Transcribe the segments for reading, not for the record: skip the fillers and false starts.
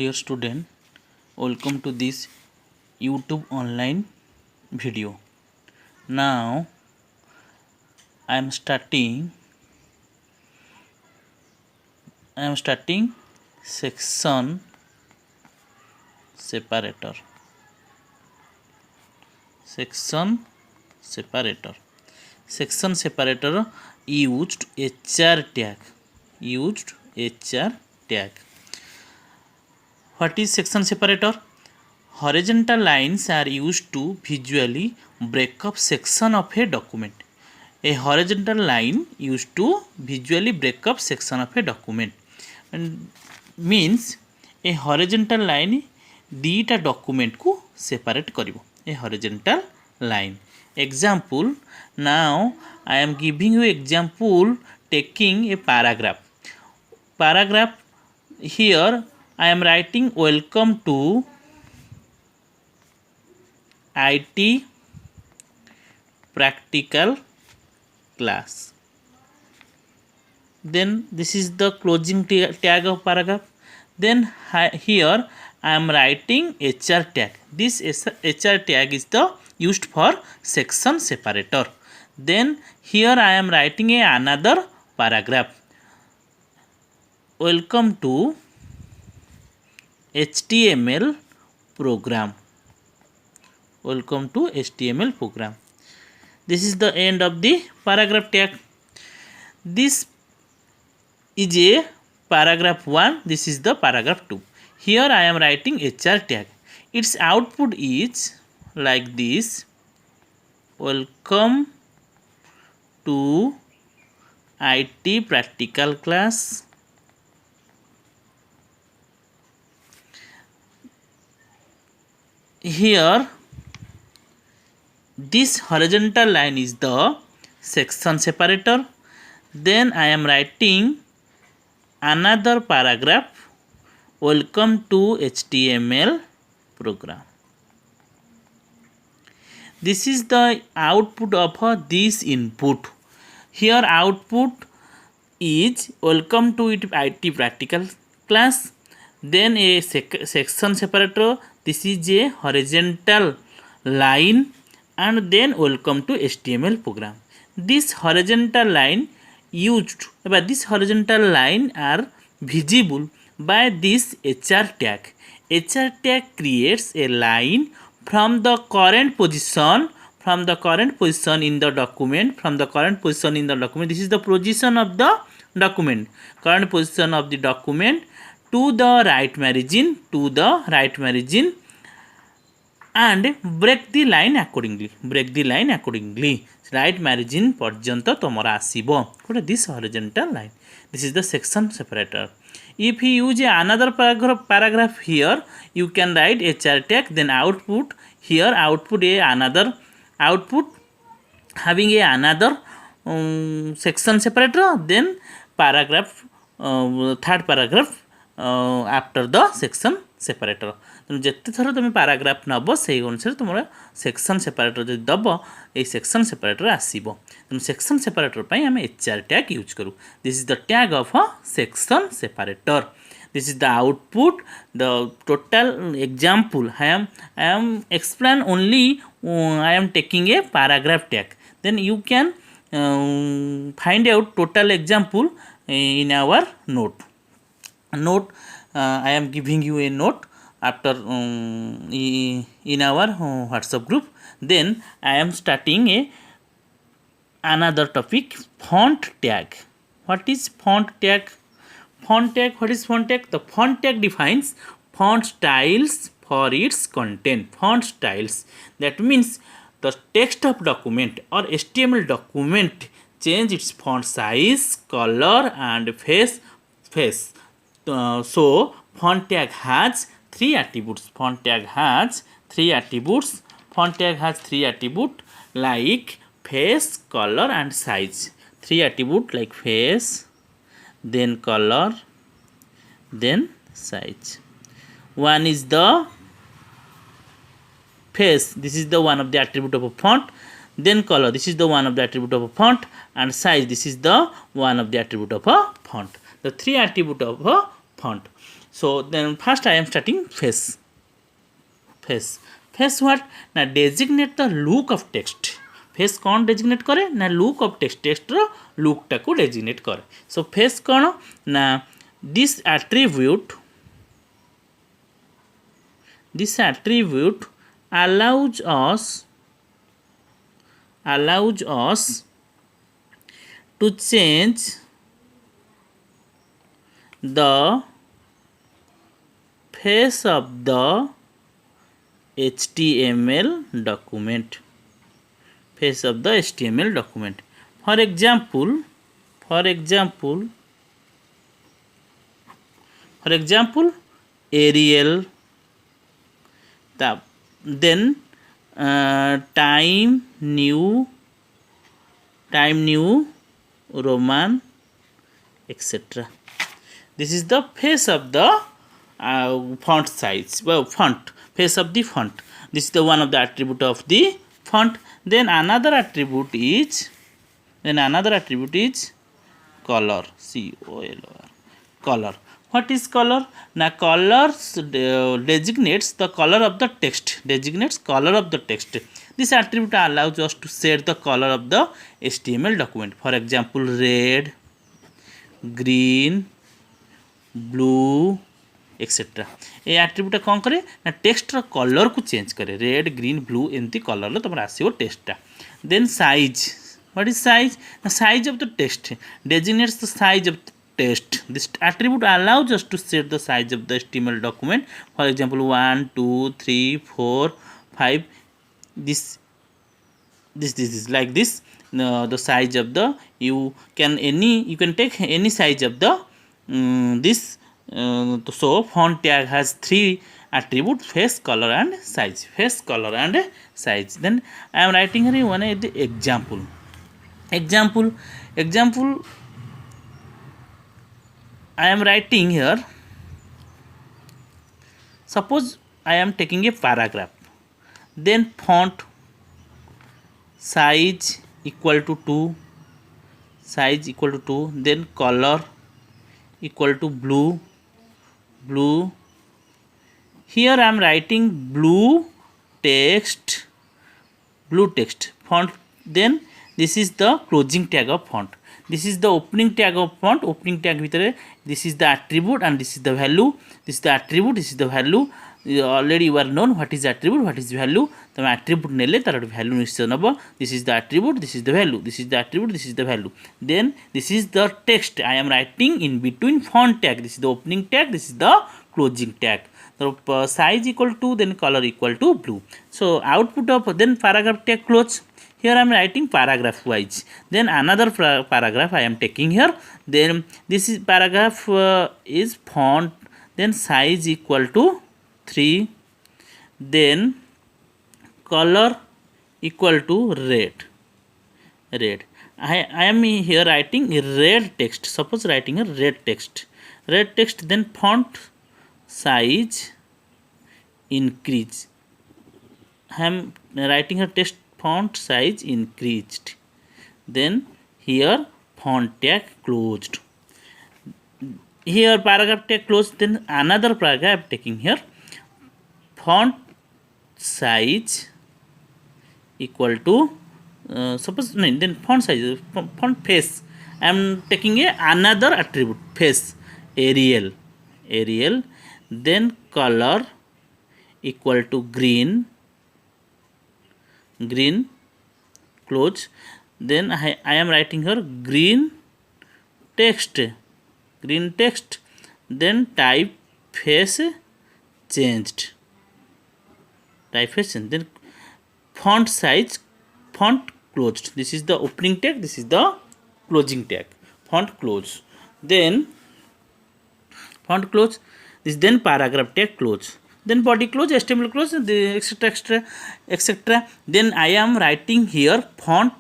Dear student, welcome to this YouTube online video. Now I am starting section separator. Section separator. Section separator used HR tag. What is section separator? Horizontal lines are used to visually break up section of a document. A horizontal line used to visually break up section of a document. And means a horizontal line दीटा document को separate करिवो. A horizontal line. Example, now I am giving you example taking a paragraph. Here I am writing welcome to IT practical class. Then this is the closing tag of paragraph. Then here I am writing HR tag. This HR tag is the used for section separator. Then here I am writing another paragraph. Welcome to HTML program. Welcome to HTML program. This is the end of the paragraph tag. This is a paragraph 1. This is the paragraph 2. Here I am writing HR tag. Its output is like this. Welcome to IT practical class. Here this horizontal line is the section separator. Then I am writing another paragraph. Welcome to HTML program. This is the output of this input. Here output is welcome to IT practical class. Then a section separator. This is a horizontal line, and then welcome to HTML program. This horizontal line are visible by this HR tag. HR tag creates a line from the current position in the document. This is the position of the document. Current position of the document to the right margin and break the line accordingly. Right margin पर्यंत तमरा आसीबो. This horizontal line. This is the section separator. If you use another paragraph here, you can write HR tag, then output. Here output another output having another section separator, then paragraph third paragraph after the section separator. जिते थर तुम paragraph नब से अनुसार तुम section separator जो दब ये सेक्शन सेपरेटर आसो. तुम सेक्शन सेपरेटर पर आम HR टैग यूज करूँ. This is the tag of a section separator. This is the output the total example. I am explain only. I am taking a paragraph tag. Then you can find out total example in our note. I am giving you a note after in our WhatsApp group. Then I am starting another topic, font tag. What is font tag? What is font tag? The font tag defines font styles for its content. Font styles, that means the text of document or HTML document change its font size, color and face. So font tag has three attributes. Font tag has three attributes like face, color and size. Three attributes like face, then color, then size. One is the face. This is the one of the attribute of a font. Then color, this is the one of the attribute of a font, and size, this is the one of the attribute of a font. The three attribute of a font. So then first I am starting face. Face what? Now designate the look of text. Face कौन designate करे ना look of text text row look टाको designate करे. So face कौन ना this attribute allows us to change the face of the HTML document. Face of the HTML document. For example, Arial, then Time New Roman, etc. This is the face of the font size. Well, face of the font. This is the one of the attribute of the font. Then another attribute is color. COLOR. Color. What is color? Now colors designates the color of the text. This attribute allows us to set the color of the HTML document. For example, red, green, blue, etc. ये attribute कौन करे ना text colour को change करे. Red green blue एमती colour तुम आसो टेक्सटा. Then size. What is size ना size of the text designates the size of the text. This attribute allows us to set the size of the HTML document. For example, 1 2 3 4 5. This is like this. The size of the you can take any size of the this. So font tag has 3 attributes: face, color and size. Then I am writing here one example. I am writing here, suppose I am taking a paragraph, then font size equal to 2, then color equal to blue. Here I am writing blue text font. Then this is the closing tag of font. This is the opening tag of font. Opening tag bhitere this is the attribute and this is the value. This is the attribute, this is the value. Already you are known what is attribute, what is value. तमे attribute नेले तार value निश्चय नब. This is the attribute, this is the value. This is the attribute, this is the value. Then this is the text I am writing in between font tag. This is the opening tag, this is the closing tag. So size equal to, then color equal to blue. So output of, then paragraph tag close. Here I am writing paragraph wise. Then another paragraph I am taking here. Then this is paragraph is font. Then size equal to 3. Then color equal to red. I am here writing red text. Suppose writing a red text. Then font size increase. I am writing a text. Font size increased. Then here font tag closed. Here paragraph tag closed. Then another paragraph I am taking here. Font size equal to then font size, font face. I am taking another attribute, face, Arial. Then color equal to green close. Then I am writing here green text. Then typeface changed. Then font size, font closed. This is the opening tag, this is the closing tag. Font close. Then font close. This then paragraph tag close. Then body close, HTML close, etc. Then I am writing here font,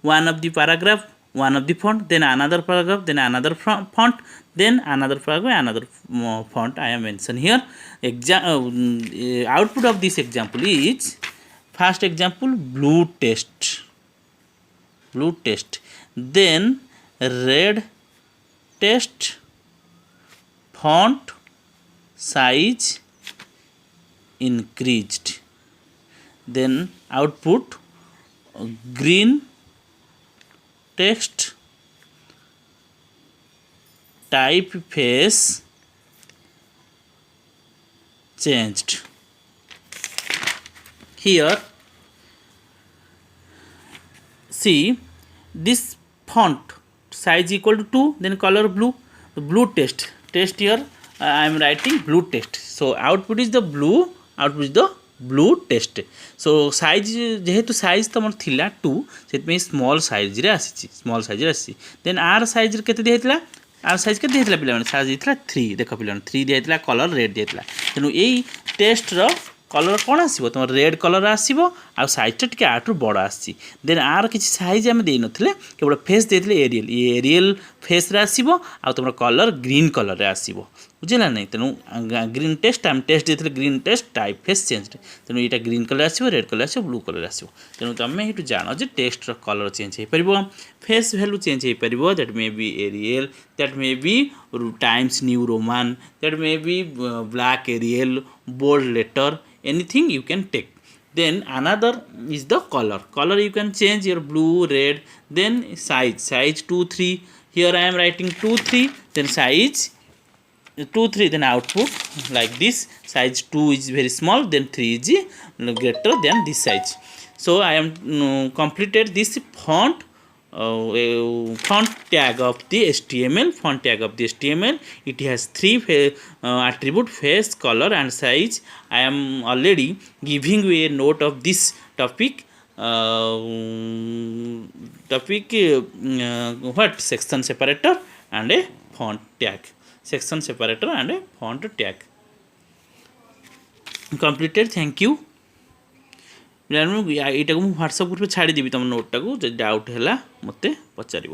one of the paragraph, one of the font, then another paragraph, then another font, then another paragraph, another font I am mentioned here. Output of this example is, first example, blue text, then red text, font size increased, then output green text typeface changed. Here see this font size equal to 2, then color blue, the blue text here I am writing blue text, so output is the blue, output is the blue text. so size जेहेतु size तुम थिला 2 से small size रे आसी, small size रे आसी, then are size रे केते दिहैतला, आर साइज के दिहैतला पिला माने साइज दिहैतला 3, देखो पिला 3 दिहैतला, कलर रेड दिहैतला, तेनु एई टेस्ट रो कलर कौन आसो तुम रेड कलर आसो आ साइज टी आठ बड़ आसी, देन आर किसी साइज आम दे नथिले केवल फेस देते एरियल, ये एरियल फेस रे आसो आ तुम कलर ग्रीन कलर रे आसो, बुझेगा नहीं, तेणु ग्रीन टेस्ट आम टेस्ट देते green test type face change, तेणु यहाँ ग्रीन कलर आसो, रेड कलर आसो, ब्लू कलर आसो, तेणु तुम ये जान जे टेस्ट कलर चेंज हो पार, फेस वैल्यू चेंज हो पार, that may be Arial, that may be Times New Roman, that may be black Arial, bold letter, anything you can take. Then another is the color you can change your blue, red, then size 2 3, here I am writing 2 3, then size 2 3, then output like this, size 2 is very small, then 3 is greater than this size. So I am completed this font tag of the HTML. Font tag of the HTML, it has 3 attribute, face, color and size. I am already giving you a note of this topic. What section separator and a font tag, section separator and a font tag completed. Thank you. यहाँ को WhatsApp group छाड़देवी तुम NOTA को, doubt है मत पचार।